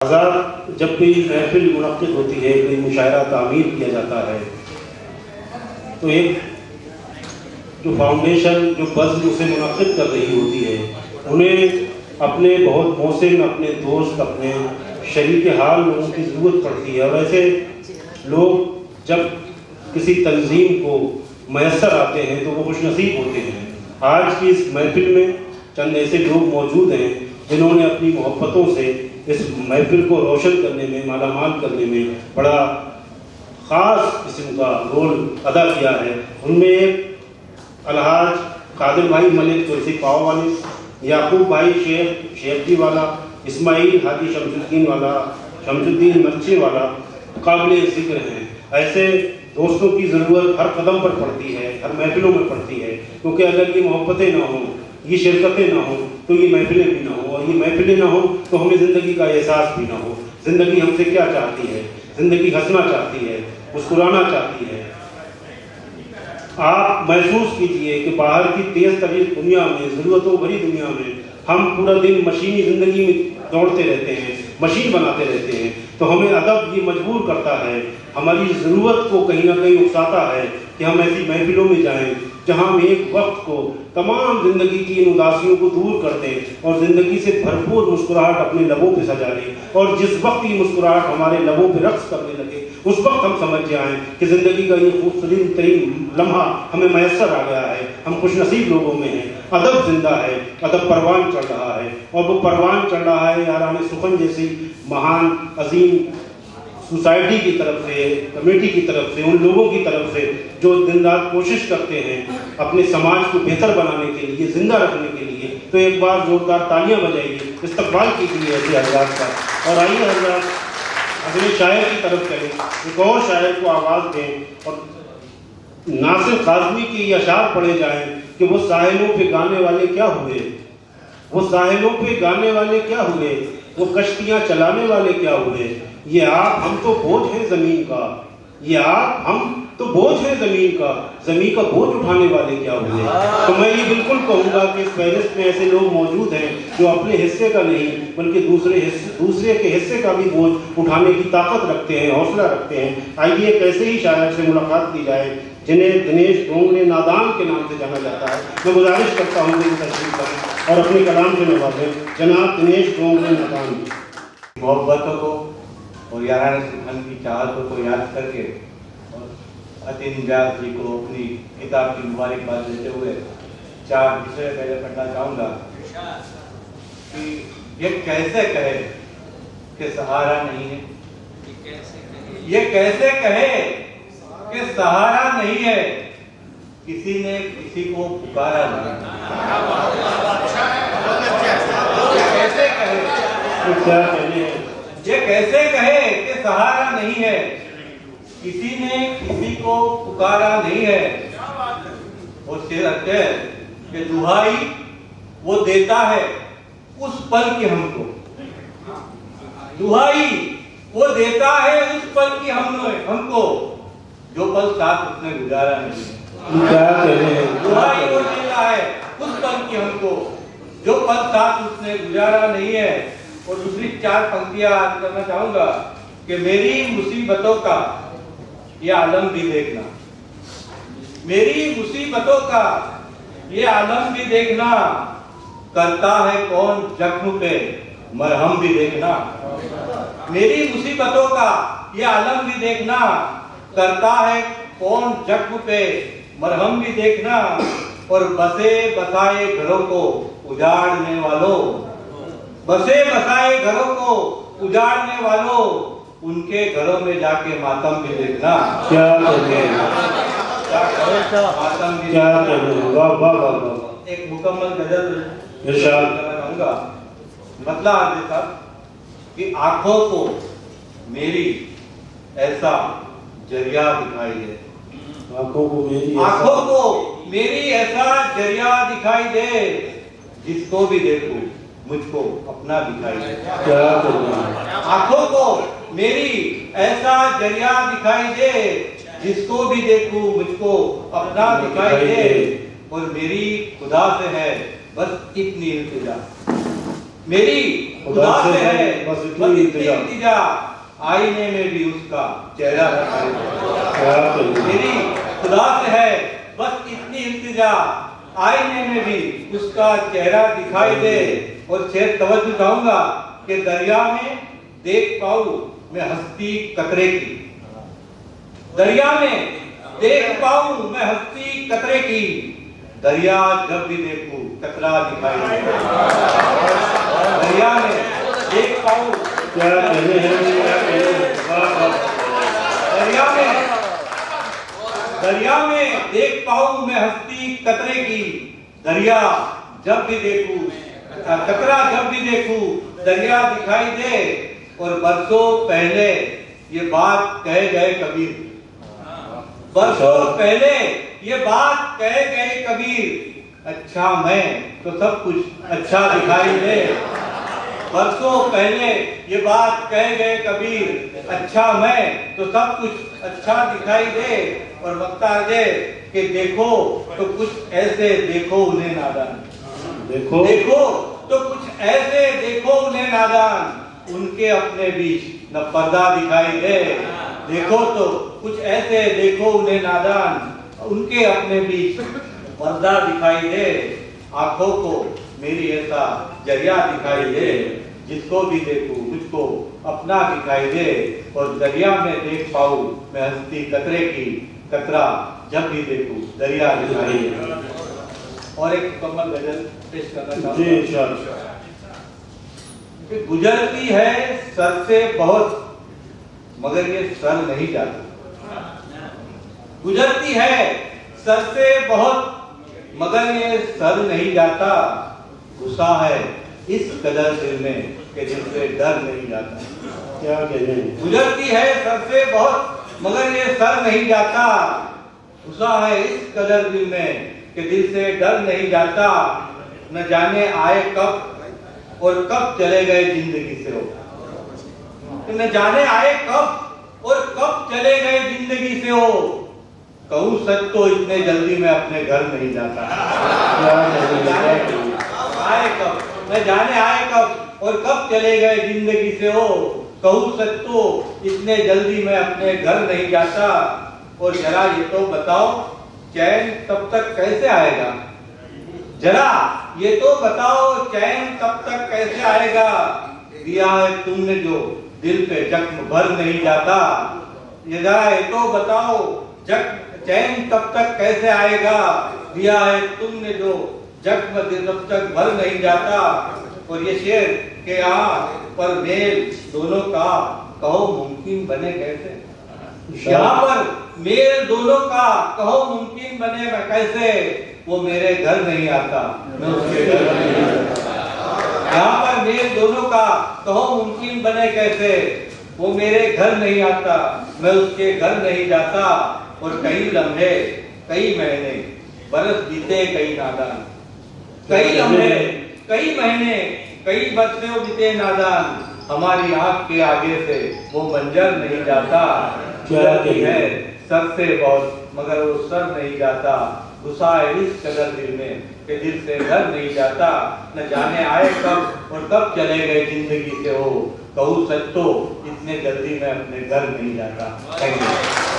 आज़ाद जब भी महफिल मुनक़्क़िद होती है, कोई मुशायरा तामीर किया जाता है, तो एक जो फाउंडेशन जो बज़्म उसे मुनक़्क़िद कर रही होती है, उन्हें अपने बहुत मोहसिन, अपने दोस्त, अपने शरीक हाल लोगों की ज़रूरत पड़ती है। और ऐसे लोग जब किसी तंजीम को मैसर आते हैं तो वो खुशनसीब होते हैं। आज की इस महफिल में चंद ऐसे लोग मौजूद हैं जिन्होंने अपनी मोहब्बतों से इस महफिल को रोशन करने में, मालामाल करने में बड़ा ख़ास किस्म का रोल अदा किया है। उनमें एक अलहाज कादिर भाई मलिक तुलसी पाव वाले, याकूब भाई शेख जी वाला, इस्माइल हाजी शमसुद्दीन मर्ची वाला काबिल ज़िक्र हैं। ऐसे दोस्तों की ज़रूरत हर कदम पर पड़ती है, हर महफिलों में पड़ती है, क्योंकि अगर ये मोहब्बतें ना हों, ये शिरकतें ना हों, तो ये महफिलें भी ना हो, और ये महफिलें ना हो तो हमें ज़िंदगी का एहसास भी ना हो। ज़िंदगी हमसे क्या चाहती है? ज़िंदगी हंसना चाहती है, मुस्कुराना चाहती है। आप महसूस कीजिए कि बाहर की तेज़ तरीन दुनिया में, ज़रूरतों भरी दुनिया में हम पूरा दिन मशीनी ज़िंदगी में दौड़ते रहते हैं, मशीन बनाते रहते हैं, तो हमें अदब ये मजबूर करता है, हमारी ज़रूरत को कहीं ना कहीं उकसाता है कि हम ऐसी महफिलों में जाएं जहां हम एक वक्त को तमाम ज़िंदगी की इन उदासियों को दूर कर दें और ज़िंदगी से भरपूर मुस्कुराहट अपने लबों पे सजा लें। और जिस वक्त ये मुस्कुराहट हमारे लबों पे रक्स करने लगे, उस वक्त हम समझ जाएं कि ज़िंदगी का ये खूबसूरत तरीन लम्हा हमें मैसर आ गया है, हम खुशनसीब लोगों में हैं। अदब जिंदा है, अदब परवान चढ़ रहा है, और वो परवान चढ़ रहा है याराने सुखन जैसी महान अजीम सोसाइटी की तरफ से, कमेटी की तरफ से, उन लोगों की तरफ से जो दिन रात कोशिश करते हैं अपने समाज को बेहतर बनाने के लिए, जिंदा रखने के लिए। तो एक बार जोरदार तालियां बजाइए, इस्तकबाल कीजिए ऐसे हज़रात का। और आइए हज़रात अगले शायर की तरफ चलें, एक और शायर को आवाज़ दें और नासिर काज़मी के ये अशार पढ़े जाएं कि वो साहिलों पे गाने वाले क्या हुए, वो साहिलों पे गाने वाले क्या हुए, वो कश्तियाँ चलाने वाले क्या हुए। ये आप हम तो बोझ है ज़मीन का, ये आप हम तो बोझ है ज़मीन का, ज़मीन का बोझ उठाने वाले क्या हुए। तो मैं ये बिल्कुल कहूँगा कि इस फहरिस्त में ऐसे लोग मौजूद हैं जो अपने हिस्से का नहीं बल्कि दूसरे के हिस्से का भी बोझ उठाने की ताकत रखते हैं, हौसला रखते हैं। आइए एक ऐसे ही शायर से मुलाकात की जाए जिन्हें दिनेश डोंगरे नादान के नाम से जाना जाता है। मैं गुजारिश करता हूँ कि तशरीफ करें और अपने कलाम से नवाजें जनाब दिनेश डोंगरे नादान। मोहब्बतों को और याराने सुखन की चाहतों को याद करके और अतीन व्यास जी को अपनी किताब की मुबारकबाद देते हुए चार विषय पहले पढ़ना चाहूँगा कि ये कैसे कहे कि सहारा नहीं है, ये कैसे कहे कि सहारा नहीं है, किसी ने किसी को पुकारा नहीं। कैसे कहे, ये कैसे कहे कि सहारा नहीं है, किसी ने किसी को पुकारा नहीं है। और शेर है कि दुहाई वो देता है उस पल की हमको, दुहाई वो देता है उस पल की हमको जो पल साथ उसने गुजारा नहीं है। दुहाई वो देता है उस पल की हमको जो पल साथ उसने गुजारा नहीं है। और दूसरी चार पंक्तियां याद करना चाहूंगा कि मेरी मुसीबतों का ये आलम भी देखना, मेरी मुसीबतों का ये आलम भी देखना, करता है कौन जख्म पे मरहम भी देखना। मेरी मुसीबतों का ये आलम भी देखना, करता है कौन जख्म पे मरहम भी देखना। और बसे बसाए घरों को उजाड़ने वालों, बसे बसाए घरों को उजाड़ने वालों, उनके घरों में जाके मातम भी देखना। क्या करें, मातम भी क्या करें। वाह वाह वाह। एक मुकम्मल गजल इरशाद करना चाहूंगा। मतलब आज साहब कि आंखों को मेरी ऐसा जरिया दिखाई दे, आंखों को मेरी ऐसा जरिया दिखाई दे, जिसको भी देखूं मुझको अपना दिखाई दे। क्या करें। आंखों को मेरी ऐसा जरिया दिखाई दे, जिसको भी देखूं मुझको अपना दिखाई दे। और मेरी खुदा से है बस इतनी इल्तिजा मेरी खुदा से है बस बस इतनी इतनी इल्तिजा, आईने में भी उसका चेहरा दिखाई दे। क्या कहें। मेरी खुदा से है बस इतनी इल्तिजा, आईने में भी उसका चेहरा दिखाई दे। और शेर तवज्जो चाहूंगा कि दरिया में देख पाऊं मैं हस्ती कतरे की, दरिया में देख पाऊं मैं हस्ती कतरे की, दरिया जब भी देखूं कतरा दिखाई दे। दरिया में देख पाऊं क्या कहने हैं, क्या कहने हैं। वाह, वाह। दरिया में देख पाऊं मैं हस्ती कतरे की, दरिया जब भी देखूं कतरा जब भी देखूं दरिया दिखाई दे। और बरसों पहले ये बात कह गए कबीर, बरसों पहले ये बात कह गए कबीर, अच्छा मैं तो सब कुछ अच्छा दिखाई दे। बरसों पहले ये बात कह गए कबीर, अच्छा मैं तो सब कुछ अच्छा दिखाई दे। और वक्ता दे कि देखो तो कुछ ऐसे देखो उन्हें नादान, देखो देखो तो कुछ ऐसे देखो उन्हें नादान, उनके अपने बीच न पर्दा दिखाई दे। देखो तो कुछ ऐसे देखो उन्हें नादान, उनके अपने बीच पर्दा दिखाई दे। आंखों को मेरी ऐसा जरिया दिखाई दे, जिसको भी देखूं मुझको अपना दिखाई दे। और दरिया में देख पाऊं मैं हस्ती कतरे की, कतरा जब भी देखूं दरिया दिखाई दे। और एक मुकम्मल गजल पेश करना चाहूंगा। जी इंशाअल्लाह। गुजरती है सर से बहुत मगर ये सर नहीं जाता, गुजरती है सर से बहुत मगर ये सर नहीं जाता। गुस्सा है इस कदर दिल में कि दिल से डर नहीं जाता। क्या कहने हैं। गुजरती है सर से बहुत मगर ये सर नहीं जाता। गुस्सा है इस कदर दिल में कि दिल से डर नहीं जाता। न जाने आए कब और कब चले गए जिंदगी से हो, न जाने आए कब और कब चले गए जिंदगी से हो। कहूँ सच तो इतने जल्दी मैं अपने घर नहीं जाता। आए कब न जाने आए कब और कब चले गए जिंदगी से हो। कहूँ सच तो इतने जल्दी मैं अपने घर नहीं जाता। और जरा ये तो बताओ चैन तब तक कैसे आएगा, जरा ये तो बताओ चैन तब तक कैसे आएगा। दिया है तुमने जो दिल पे जख्म भर नहीं जाता। ये जरा ये तो बताओ चैन तब तक कैसे आएगा। दिया है तुमने जो जख्म दिल तब तक भर नहीं जाता। और ये शेर के यहाँ पर मेल दोनों का कहो मुमकिन बने कैसे। यहाँ पर मेल दोनों का कहो मुमकिन बने कैसे। वो मेरे घर नहीं आता मैं उसके घर नहीं आता। यहाँ पर मेल दोनों का कहो मुमकिन बने कैसे। वो मेरे घर नहीं आता मैं उसके घर नहीं जाता। और कई लम्हे कई महीने बरस बीते कई नादान, कई लम्हे कई महीने कई बरसों बीते नादान। हमारी आंख के आगे से वो मंजर नहीं जाता। गुजरती है सर से बहुत मगर वो सर नहीं जाता। गुस्सा है इस कदर दिल में कि दिल से घर नहीं जाता। न जाने आए कब और कब चले गए जिंदगी से हो। कहूँ सच तो इतने जल्दी मैं अपने घर नहीं जाता। Thank you.